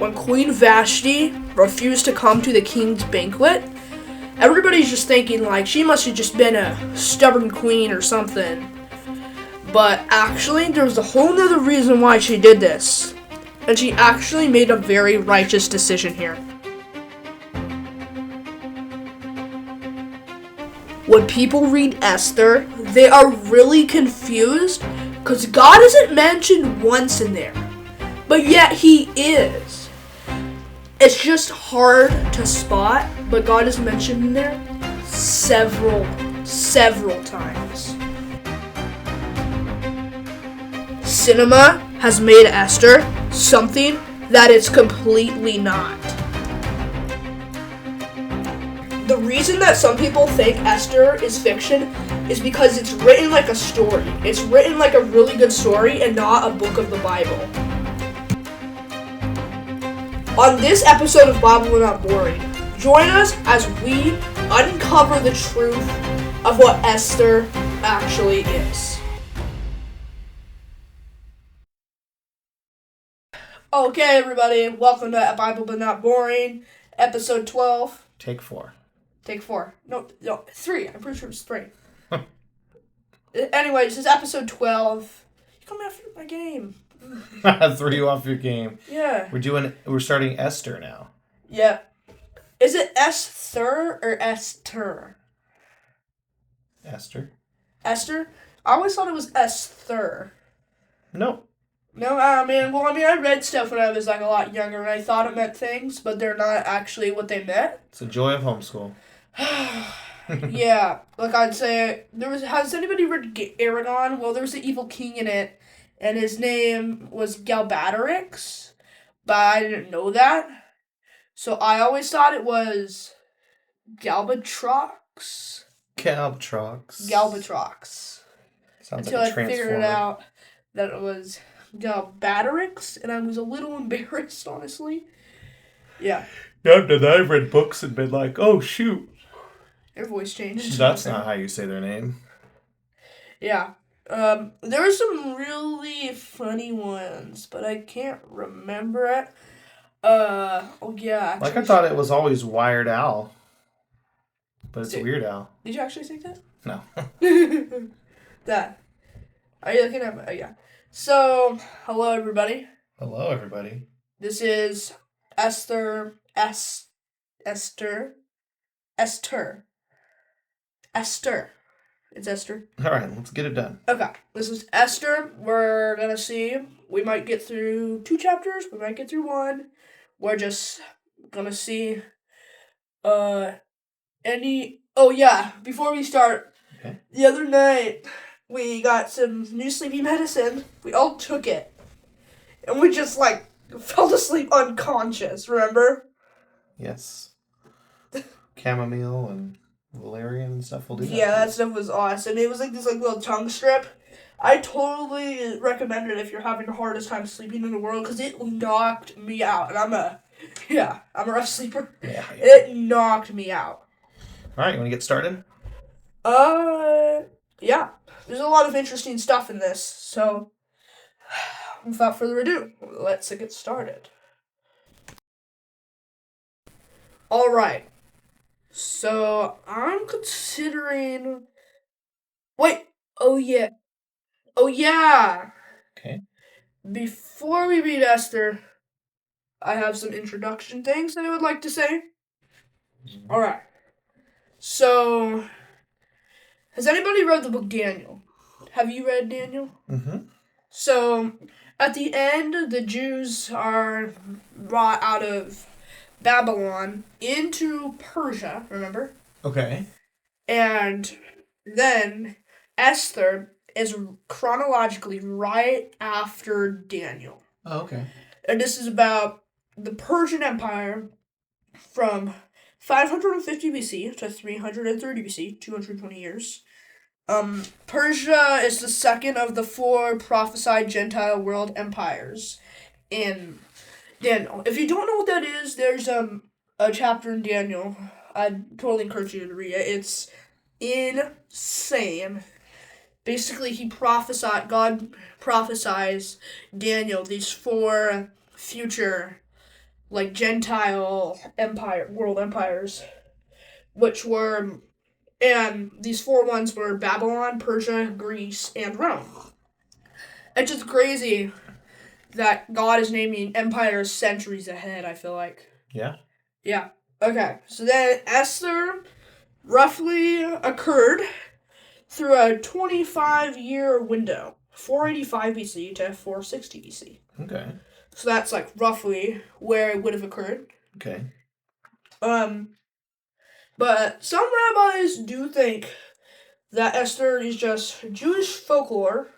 when Queen Vashti refused to come to the king's banquet, everybody's just thinking, like, she must have just been a stubborn queen or something. But actually, there's a whole nother reason why she did this. And she actually made a very righteous decision here. When people read Esther, they are really confused because God isn't mentioned once in there. But yet he is. It's just hard to spot, but God is mentioned in there several times. Cinema has made Esther something that it's completely not. The reason that some people think Esther is fiction is because it's written like a story. It's written like a really good story and not a book of the Bible. On this episode of Bible We're Not Boring, join us as we uncover the truth of what Esther actually is. Okay, everybody, welcome to Bible But Not Boring, episode 12. Take 4. Take 4. No, 3. I'm pretty sure it's 3. Anyway, this is episode 12. You come after my game. I threw you off your game. Yeah. We're starting Esther now. Yeah. Is it Esther or Esther? Esther. Esther? I always thought it was Esther. No. No, I read stuff when I was like a lot younger, and I thought it meant things, but they're not actually what they meant. It's the joy of homeschool. Yeah, like I'd say, has anybody read Aragon? Well, there was an evil king in it, and his name was Galbatorix, but I didn't know that. So I always thought it was Galbatrox. Galbatrox. Sounds Until like a I transformer. figured out that it was Galbatorix, and I was a little embarrassed, honestly. Yeah. Yeah, then I've read books and been like, oh, shoot. Their voice changed. That's not how you say their name. Yeah. There were some really funny ones, but I can't remember it. Yeah. Like, I thought it was always Wired Al. But it's Weird Al. Did you actually think that? No. That. Are you looking at my... yeah. So, hello, everybody. Hello, everybody. This is Esther. Esther. It's Esther. All right, let's get it done. Okay, this is Esther. We're gonna see. We might get through 2 chapters. We might get through 1. We're just gonna see. Oh yeah. Before we start, okay. The other night we got some new sleepy medicine. We all took it, and we just fell asleep unconscious. Remember? Yes. Chamomile and valerian and stuff will do that. Yeah, that stuff was awesome. It was like this little tongue strip. I totally recommend it if you're having the hardest time sleeping in the world, because it knocked me out. And I'm a rough sleeper. Yeah. It knocked me out. All right, you want to get started? Yeah. There's a lot of interesting stuff in this, so without further ado, let's get started. All right. So, I'm considering... Wait! Oh, yeah. Okay. Before we read Esther, I have some introduction things that I would like to say. Mm-hmm. Alright. So, has anybody read the book Daniel? Have you read Daniel? Mm-hmm. So, at the end, the Jews are brought out of Babylon into Persia, remember? Okay. And then Esther is chronologically right after Daniel. Oh, okay. And this is about the Persian Empire from 550 BC to 330 BC, 220 years. Persia is the second of the 4 prophesied Gentile world empires in Daniel. If you don't know what that is, there's a chapter in Daniel. I'd totally encourage you to read it. It's insane. Basically, God prophesies Daniel these 4 future like Gentile world empires, and these 4 ones were Babylon, Persia, Greece, and Rome. It's just crazy that God is naming empires centuries ahead, I feel like. Yeah. Yeah. Okay. So then Esther roughly occurred through a 25-year window, 485 BC to 460 BC. Okay. So that's like roughly where it would have occurred. Okay. But some rabbis do think that Esther is just Jewish folklore,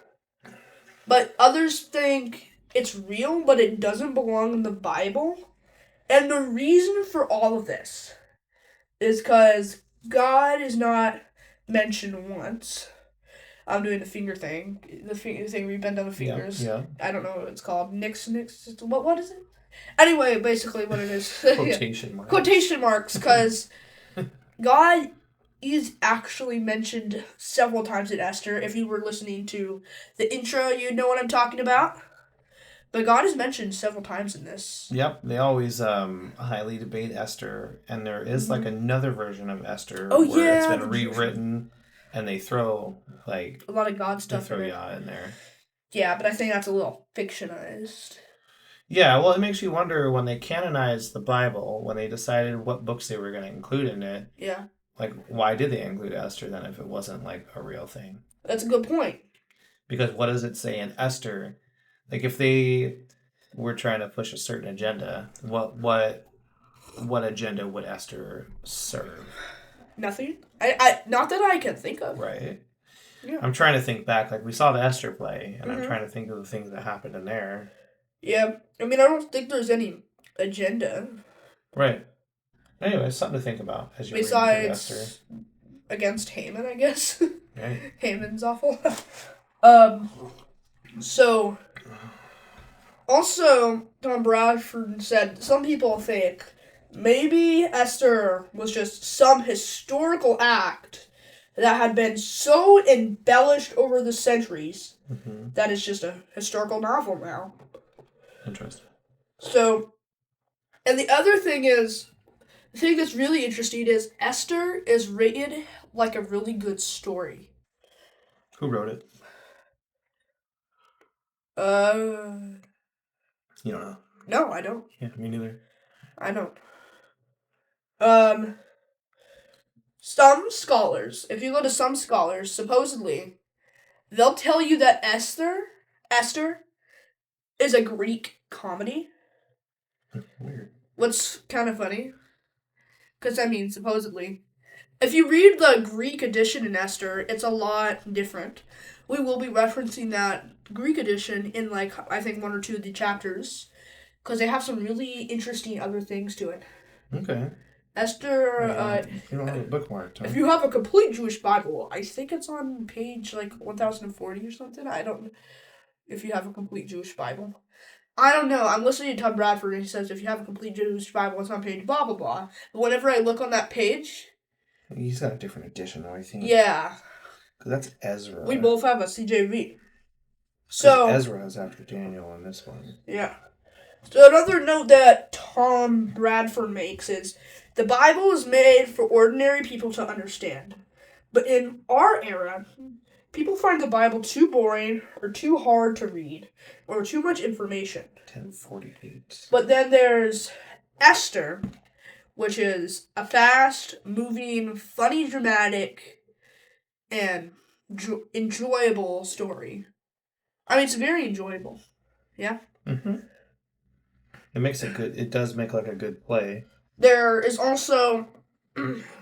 but others think it's real, but it doesn't belong in the Bible. And the reason for all of this is because God is not mentioned once. I'm doing the finger thing. The thing where you bend down the fingers. Yeah. I don't know what it's called. Nix. What is it? Anyway, basically what it is. Quotation marks. Quotation marks, because God is actually mentioned several times in Esther. If you were listening to the intro, you'd know what I'm talking about. But God is mentioned several times in this. Yep, they always highly debate Esther, and there is like another version of Esther where it's been rewritten, and they throw like a lot of God stuff. They throw in there. Yeah, but I think that's a little fictionized. Yeah, well, it makes you wonder when they canonized the Bible, when they decided what books they were going to include in it. Yeah. Like, why did they include Esther then if it wasn't like a real thing? That's a good point. Because what does it say in Esther? Like, if they were trying to push a certain agenda, what agenda would Esther serve? Nothing. I not that I can think of. Right. Yeah. I'm trying to think back. Like, we saw the Esther play, and I'm trying to think of the things that happened in there. Yeah. I mean, I don't think there's any agenda. Right. Anyway, something to think about as you're reading through Esther. Against Haman, I guess. Right. Haman's awful. So, also, Tom Bradford said some people think maybe Esther was just some historical act that had been so embellished over the centuries that it's just a historical novel now. Interesting. So, and the other thing is, the thing that's really interesting is Esther is rated like a really good story. Who wrote it? You don't know? No, I don't. Yeah, me neither. I don't. Some scholars, if you go to some scholars, supposedly, they'll tell you that Esther is a Greek comedy. Weird. What's kind of funny, because, I mean, supposedly, if you read the Greek edition in Esther, it's a lot different. We will be referencing that Greek edition in, like, I think 1 or 2 of the chapters, because they have some really interesting other things to it. Okay. Esther, you don't have a bookmark, huh? If you have a complete Jewish Bible, I think it's on page, like, 1040 or something. I don't know if you have a complete Jewish Bible. I don't know. I'm listening to Tom Bradford, and he says if you have a complete Jewish Bible, it's on page blah, blah, blah. But whenever I look on that page... He's got a different edition, though, I think. Yeah. Because that's Ezra. We both have a CJV. So Ezra is after Daniel on this one. Yeah. So another note that Tom Bradford makes is the Bible is made for ordinary people to understand. But in our era, people find the Bible too boring or too hard to read or too much information. 1048. But then there's Esther, which is a fast-moving, funny, dramatic, and enjoyable story. I mean, it's very enjoyable. Yeah? Mm-hmm. It does make like a good play. There is also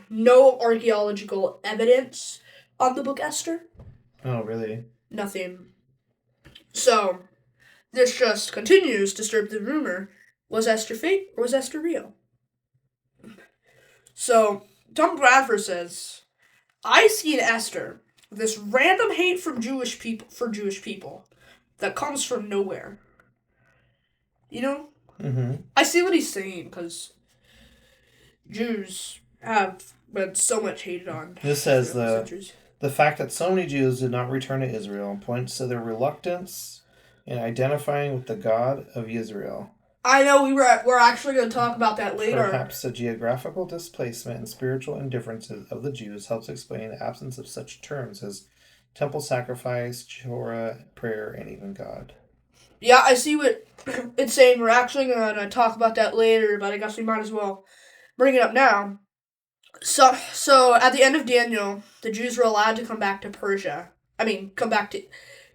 no archaeological evidence on the book Esther. Oh, really? Nothing. So, this just continues to stir up the rumor, was Esther fake or was Esther real? So, Tom Bradford says, I see in Esther this random hate from Jewish people that comes from nowhere. You know? Mm-hmm. I see what he's saying, because Jews have been so much hated on. This says the fact that so many Jews did not return to Israel points to their reluctance in identifying with the God of Israel. I know we're actually going to talk about that later. Perhaps the geographical displacement and spiritual indifferences of the Jews helps explain the absence of such terms as temple sacrifice, Torah, prayer, and even God. Yeah, I see what it's saying. We're actually going to talk about that later, but I guess we might as well bring it up now. So at the end of Daniel, the Jews were allowed to come back to Persia. Come back to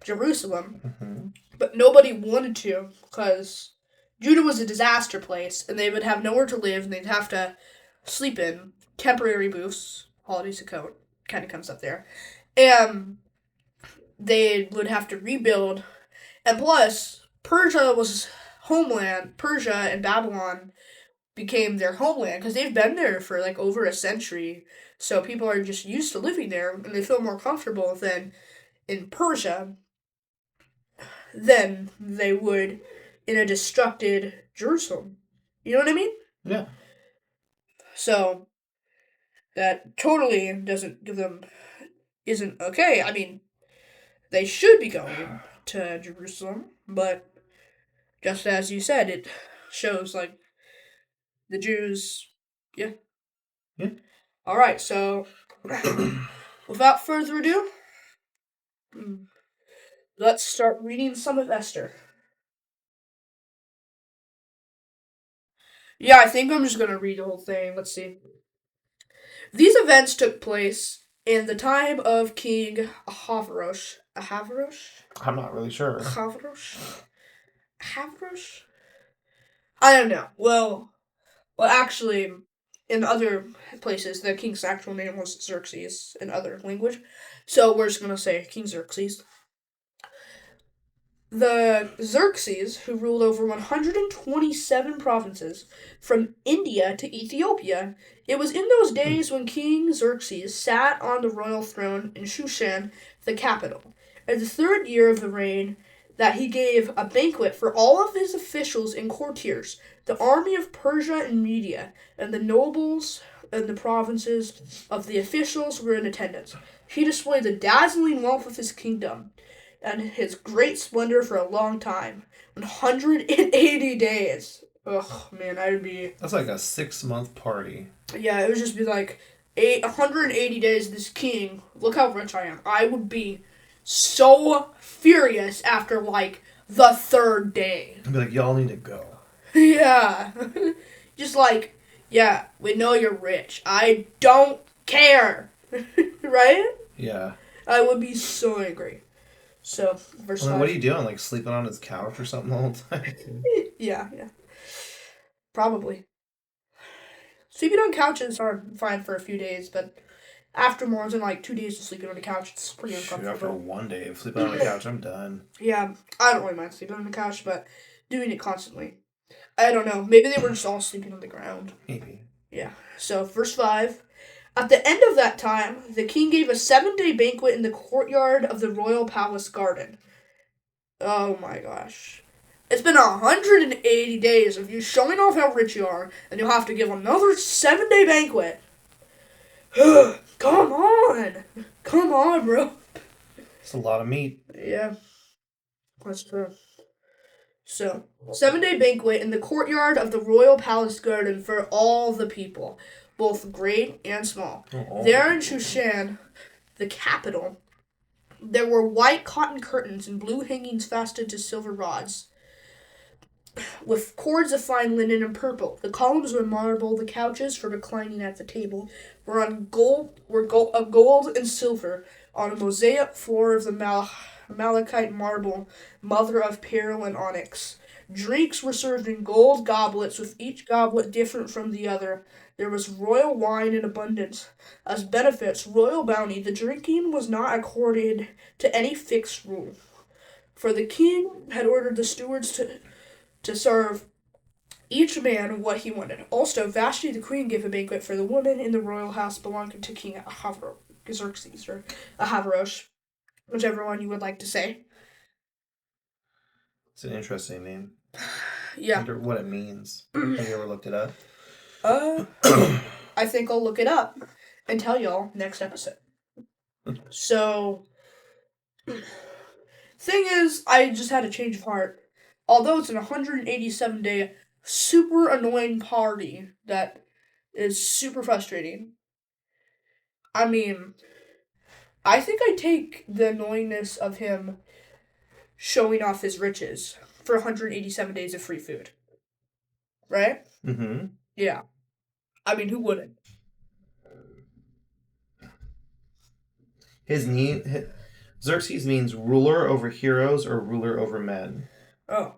Jerusalem, Mm-hmm. but nobody wanted to because Judah was a disaster place, and they would have nowhere to live, and they'd have to sleep in temporary booths. Holiday Sukkot kind of comes up there, and they would have to rebuild. And plus, Persia was homeland. Persia and Babylon became their homeland because they've been there for like over a century. So people are just used to living there and they feel more comfortable than in Persia than they would in a destructed Jerusalem. You know what I mean? Yeah. So that totally isn't okay. They should be going to Jerusalem, but just as you said, it shows like the Jews. Yeah. Yeah. All right. So without further ado, let's start reading some of Esther. Yeah, I think I'm just gonna read the whole thing. Let's see. These events took place in the time of King Ahasuerus. Ahasuerus? I'm not really sure. Ahasuerus? Ahasuerus? I don't know. Well, actually, in other places, the king's actual name was Xerxes in other language. So we're just gonna say King Xerxes. The Xerxes, who ruled over 127 provinces from India to Ethiopia, it was in those days when King Xerxes sat on the royal throne in Shushan, the capital. In the third year of the reign, that he gave a banquet for all of his officials and courtiers, the army of Persia and Media, and the nobles and the provinces of the officials were in attendance. He displayed the dazzling wealth of his kingdom and his great splendor for a long time. 180 days. Ugh, man, I'd be. That's like a 6-month party. Yeah, it would just be like 180 days. This king, look how rich I am. I would be so furious after like the third day. I'd be like, y'all need to go. Yeah, just like, yeah, we know you're rich. I don't care, right? Yeah. I would be so angry. So, verse Well, then 5. what are you doing? Like sleeping on his couch or something the whole time? Yeah. Probably. Sleeping on couches are fine for a few days, but after more than like 2 days of sleeping on a couch, it's pretty Shoot, after uncomfortable. one day of sleeping on the couch, I'm done. Yeah, I don't really mind sleeping on the couch, but doing it constantly. I don't know. Maybe they were just all sleeping on the ground. Maybe. Yeah. So, verse 5. At the end of that time, the king gave a 7-day banquet in the courtyard of the royal palace garden. Oh my gosh. It's been 180 days of you showing off how rich you are, and you'll have to give another 7-day banquet. Come on! Come on, bro. It's a lot of meat. Yeah, that's true. So, 7-day banquet in the courtyard of the royal palace garden for all the people, both great and small. There in Shushan, the capital, there were white cotton curtains and blue hangings fastened to silver rods, with cords of fine linen and purple. The columns were marble. The couches for reclining at the table were of gold and silver on a mosaic floor of the malachite marble, mother of pearl and onyx. Drinks were served in gold goblets, with each goblet different from the other. There was royal wine in abundance. As benefits, royal bounty, the drinking was not accorded to any fixed rule. For the king had ordered the stewards to serve each man what he wanted. Also, Vashti the queen gave a banquet for the women in the royal house belonging to King Xerxes, or Ahasuerus, whichever one you would like to say. It's an interesting name. Yeah. I wonder what it means. Have you ever looked it up? I think I'll look it up and tell y'all next episode. So, thing is, I just had a change of heart. although it's an 187-day super annoying party that is super frustrating. I mean, I think I'd take the annoyingness of him showing off his riches for 187 days of free food. Right? Mm-hmm. Yeah. I mean, who wouldn't? Xerxes means ruler over heroes or ruler over men. Oh,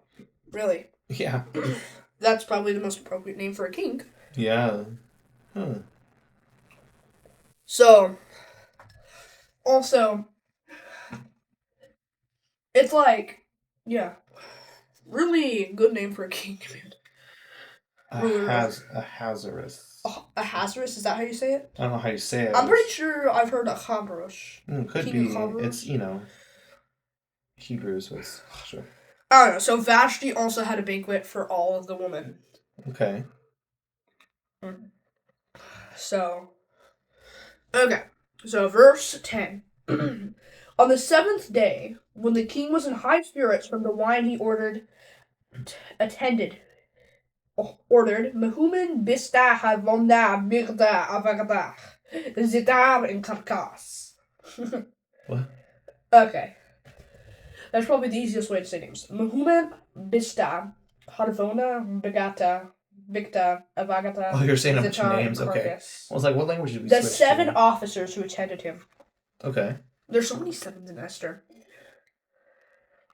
really? Yeah. That's probably the most appropriate name for a king. Yeah. Huh. So, also, it's like, yeah, really good name for a king, man. A Hazarus. Oh, a Hazarus, is that how you say it? I don't know how you say it. I'm pretty sure I've heard a Chabrush. Could King be. Chabrush? It's, Hebrews was. Sure. I don't know. So Vashti also had a banquet for all of the women. Okay. So, okay. So, verse 10. On the 7th day, when the king was in high spirits from the wine he ordered Mehuman Bista Havonda Mirda Avagada Zitar and Karkas. What? Okay. That's probably the easiest way to say names. Mehuman Bista Harvona Begata Victa Avagata. Oh, you're saying a bunch of Zitar, names. Okay. Karkas. I was like, what language did we The switch 7 to? officers who attended him. Okay. There's so many 7s in Esther.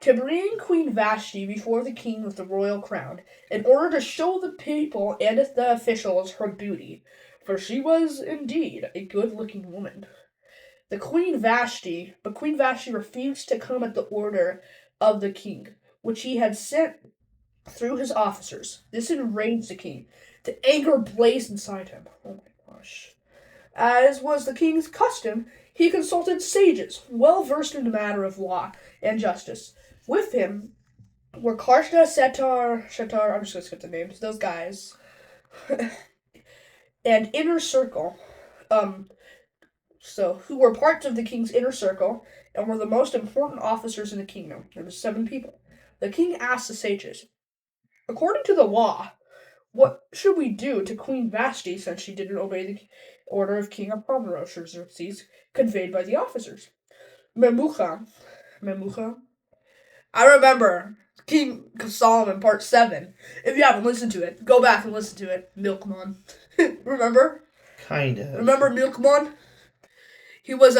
To bring Queen Vashti before the king with the royal crown, in order to show the people and the officials her beauty, for she was indeed a good-looking woman. But Queen Vashti refused to come at the order of the king, which he had sent through his officers. This enraged the king. The anger blazed inside him. Oh my gosh. As was the king's custom, he consulted sages, well versed in the matter of law and justice. With him were Karshna, Shetar, I'm just going to skip the names, those guys, and Inner Circle, who were parts of the king's inner circle and were the most important officers in the kingdom. There were 7 people. The king asked the sages, according to the law, what should we do to Queen Vashti since she didn't obey the order of King Ahasuerus or Xerxes conveyed by the officers? Memucha. I remember King Solomon Part 7. If you haven't listened to it, go back and listen to it. Milkman. Remember? Kind of. Remember Milkman? He was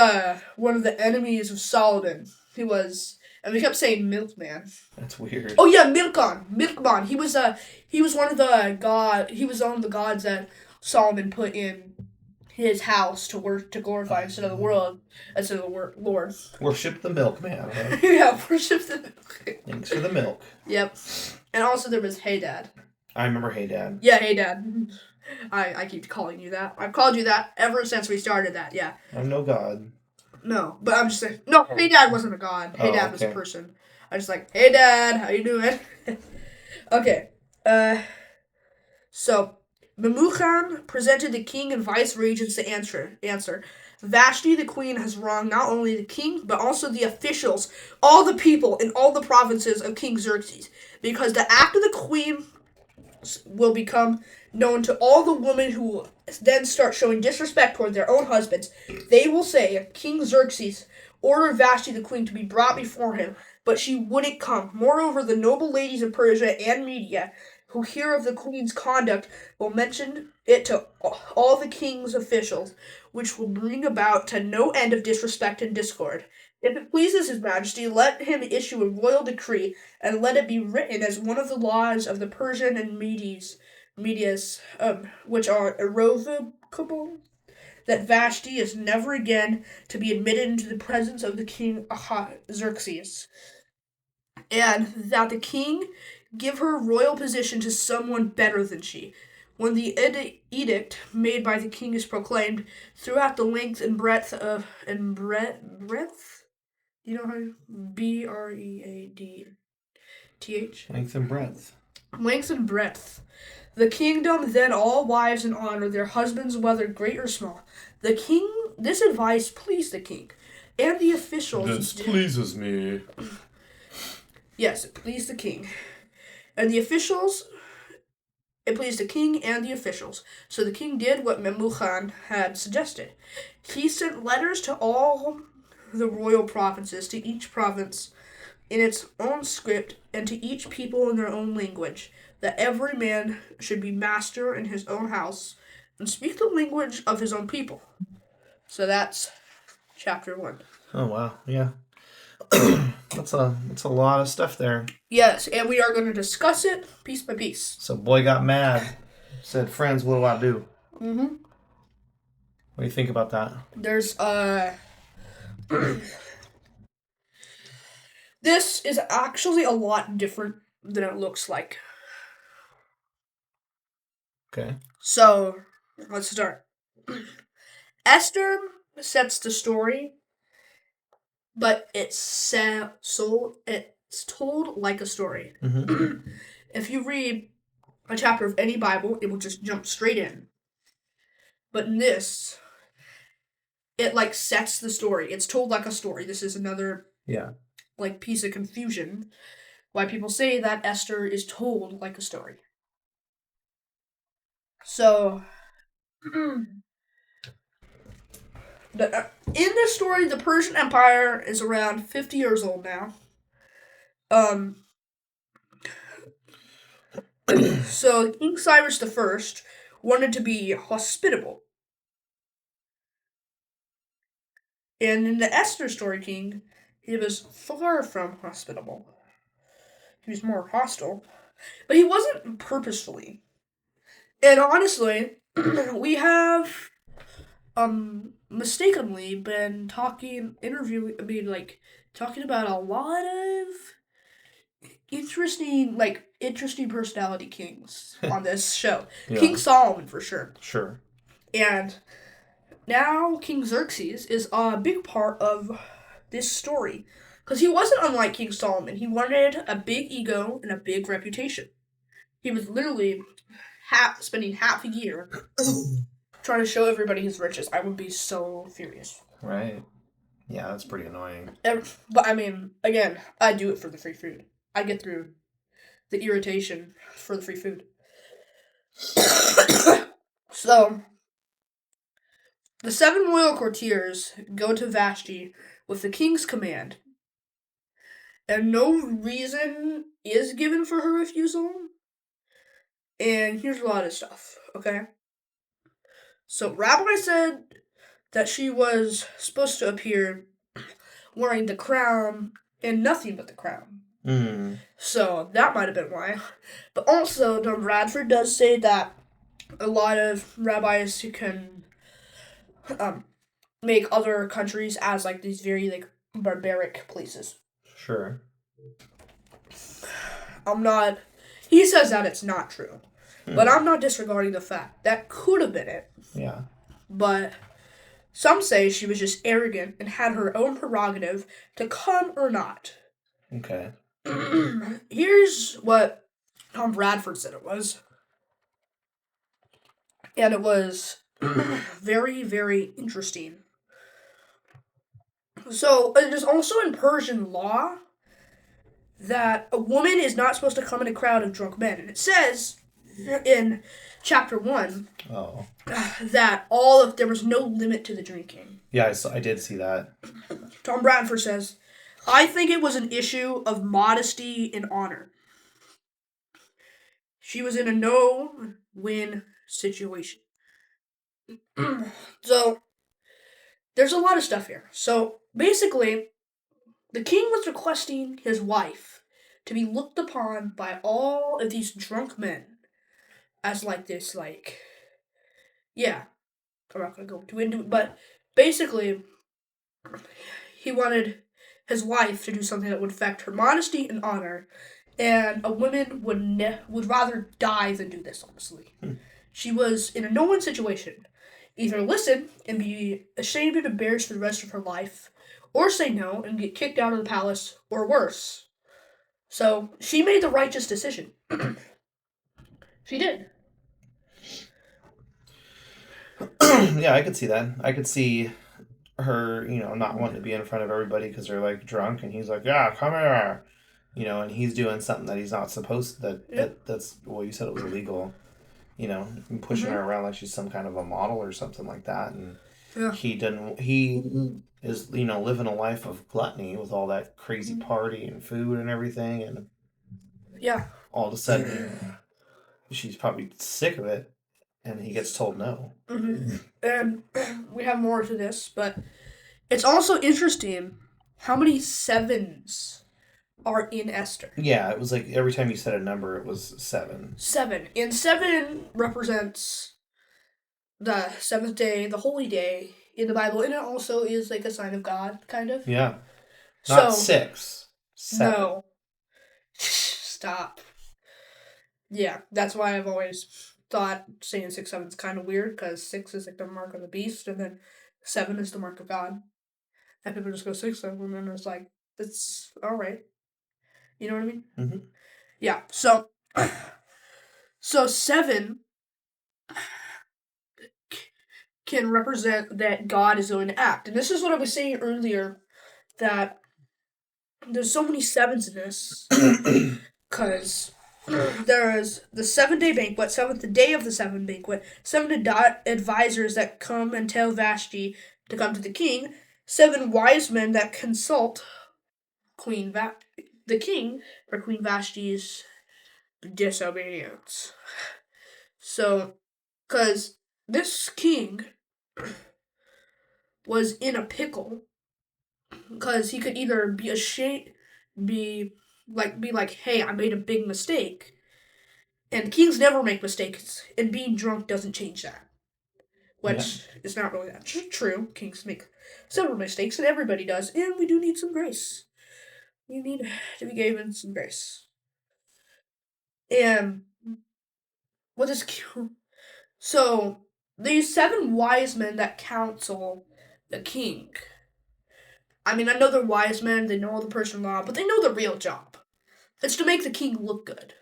one of the enemies of Solomon. And we kept saying Milkman. That's weird. Oh yeah, Milkman. He was one of the gods that Solomon put in his house to glorify instead of the Lord. Worship the milkman. Huh? Yeah, worship the milk. Thanks for the milk. Yep. And also there was Hey Dad. I remember Hey Dad. Yeah, Hey Dad. I keep calling you that. I've called you that ever since we started that, yeah. I'm no god. No, but I'm just saying. No, Hey Dad wasn't a god. Hey Dad was a person. I was just like, hey Dad, how you doing? Okay. So, Memucan presented the king and vice regents to answer. Vashti, the queen, has wronged not only the king, but also the officials, all the people in all the provinces of King Xerxes, because the act of the queen will become known to all the women who will then start showing disrespect toward their own husbands. They will say, King Xerxes ordered Vashti the queen to be brought before him, but she wouldn't come. Moreover, the noble ladies of Persia and Media who hear of the queen's conduct will mention it to all the king's officials, which will bring about to no end of disrespect and discord. If it pleases his majesty, let him issue a royal decree, and let it be written as one of the laws of the Persian and Medias, which are irrevocable, that Vashti is never again to be admitted into the presence of the king Xerxes, and that the king give her royal position to someone better than she. When the edict made by the king is proclaimed throughout the length and breadth breadth? You know how BREADTH? Length and breadth. Length and breadth. The kingdom, then all wives and honor their husbands, whether great or small. This advice pleased the king, and the officials. This pleases me. Yes, it pleased the king. And the officials, it pleased the king and the officials. So the king did what Memucan had suggested. He sent letters to all the royal provinces, to each province in its own script, and to each people in their own language, that every man should be master in his own house and speak the language of his own people. So that's chapter 1. Oh wow, yeah. that's a lot of stuff there. Yes, and we are going to discuss it piece by piece. So boy got mad, said, "Friends, what'll I do?" Mm-hmm. What do you think about that? There's this is actually a lot different than it looks like. Okay. So let's start. Esther sets the story, but it's told like a story. Mm-hmm. If you read a chapter of any Bible, it will just jump straight in. But in this, it like sets the story. It's told like a story. This is another like piece of confusion why people say that Esther is told like a story. So in this story, the Persian Empire is around 50 years old now. So King Cyrus I wanted to be hospitable. And in the Esther story, King, he was far from hospitable. He was more hostile. But he wasn't purposefully. And honestly, we have mistakenly been talking about a lot of interesting personality kings on this show. Yeah. King Solomon for sure. Sure. And now King Xerxes is a big part of this story. Because he wasn't unlike King Solomon. He wanted a big ego and a big reputation. He was literally spending half a year trying to show everybody his riches. I would be so furious. Right. Yeah, that's pretty annoying. But I mean, again, I do it for the free food. I get through the irritation for the free food. So, the 7 royal courtiers go to Vashti with the king's command. And no reason is given for her refusal. And here's a lot of stuff, okay? So, Rabbi said that she was supposed to appear wearing the crown and nothing but the crown. So, that might have been why. But also, Don Bradford does say that a lot of rabbis can make other countries as, like, these very, like, barbaric places. Sure. He says that it's not true. But I'm not disregarding the fact. That could have been it. Yeah. But some say she was just arrogant and had her own prerogative to come or not. Okay. Here's what Tom Bradford said it was. And it was very, very interesting. So, it is also in Persian law that a woman is not supposed to come in a crowd of drunk men. And it says in chapter 1 that there was no limit to the drinking. Yeah, I did see that. Tom Bradford says, I think it was an issue of modesty and honor. She was in a no-win situation. So, there's a lot of stuff here. So, basically, the king was requesting his wife to be looked upon by all of these drunk men as like this, like, yeah, I'm not going to go too into it, but basically, he wanted his wife to do something that would affect her modesty and honor, and a woman would rather die than do this, honestly. She was in a no-win situation. Either listen and be ashamed and embarrassed for the rest of her life, or say no and get kicked out of the palace, or worse. So, she made the righteous decision. She did. Yeah, I could see that. I could see her, not wanting to be in front of everybody because they're, like, drunk, and he's like, yeah, come here. and he's doing something that he's not supposed to. Yep. That's well, you said it was illegal. Pushing her around like she's some kind of a model or something like that, and Yeah. he is living a life of gluttony with all that crazy party and food and everything, and Yeah. all of a sudden she's probably sick of it, and he gets told no. And we have more to this, but it's also interesting how many sevens are in Esther. Yeah, it was like every time you said a number, it was 7. 7. And 7 represents the seventh day, the holy day in the Bible, and it also is like a sign of God, kind of. Yeah, not So 6. 7. no, stop. Yeah, that's why I've always thought saying 6, 7 is kind of weird, because 6 is like the mark of the beast, and then 7 is the mark of God. And people just go 6, 7, and then it's like, that's all right. You know what I mean? Mm-hmm. Yeah. So 7 can represent that God is going to act, and this is what I was saying earlier, that there's so many 7s in this, because there is the 7-day banquet, seventh day of the 7 banquet, 7 advisors that come and tell Vashti to come to the king, 7 wise men that consult the king for Queen Vashti's disobedience. So, because this king was in a pickle, because he could either be ashamed, be like, hey, I made a big mistake, and kings never make mistakes, and being drunk doesn't change that. Which is not really that true. Kings make several mistakes, and everybody does, and we do need some grace. We need to be given some grace. And what is so these 7 wise men that counsel the king. I mean, I know they're wise men, they know all the Persian law, but they know the real job. It's to make the king look good.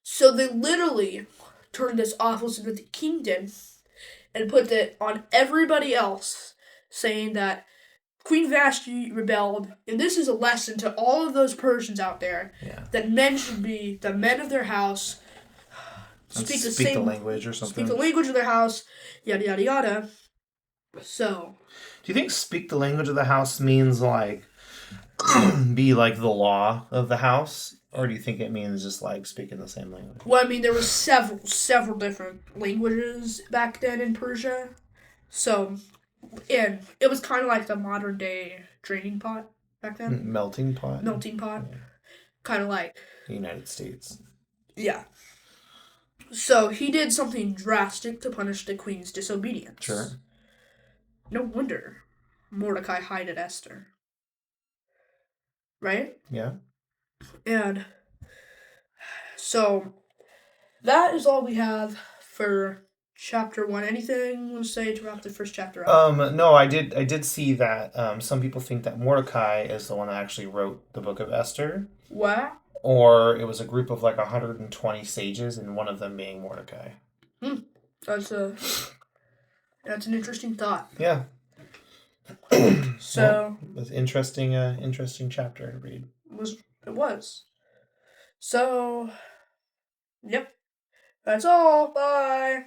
So they literally turned this awful thing that the king did and put it on everybody else, saying that Queen Vashti rebelled, and this is a lesson to all of those Persians out there, that men should be the men of their house, speak the language or something. Speak the language of their house, yada yada yada. So, do you think speak the language of the house means like be like the law of the house, or do you think it means just like speaking the same language? Well, I mean, there were several different languages back then in Persia, so, and it was kind of like the modern day draining pot back then. Melting pot. Yeah. Kind of like the United States. Yeah. So he did something drastic to punish the queen's disobedience. Sure. No wonder Mordecai hated Esther. Right? Yeah. And so that is all we have for chapter 1. Anything you want to say to wrap the first chapter up? No, I did see that some people think that Mordecai is the one that actually wrote the book of Esther. What? Or it was a group of like 120 sages, and one of them being Mordecai. That's an interesting thought. Yeah. So it was interesting chapter to read. It was. So, yep. That's all. Bye.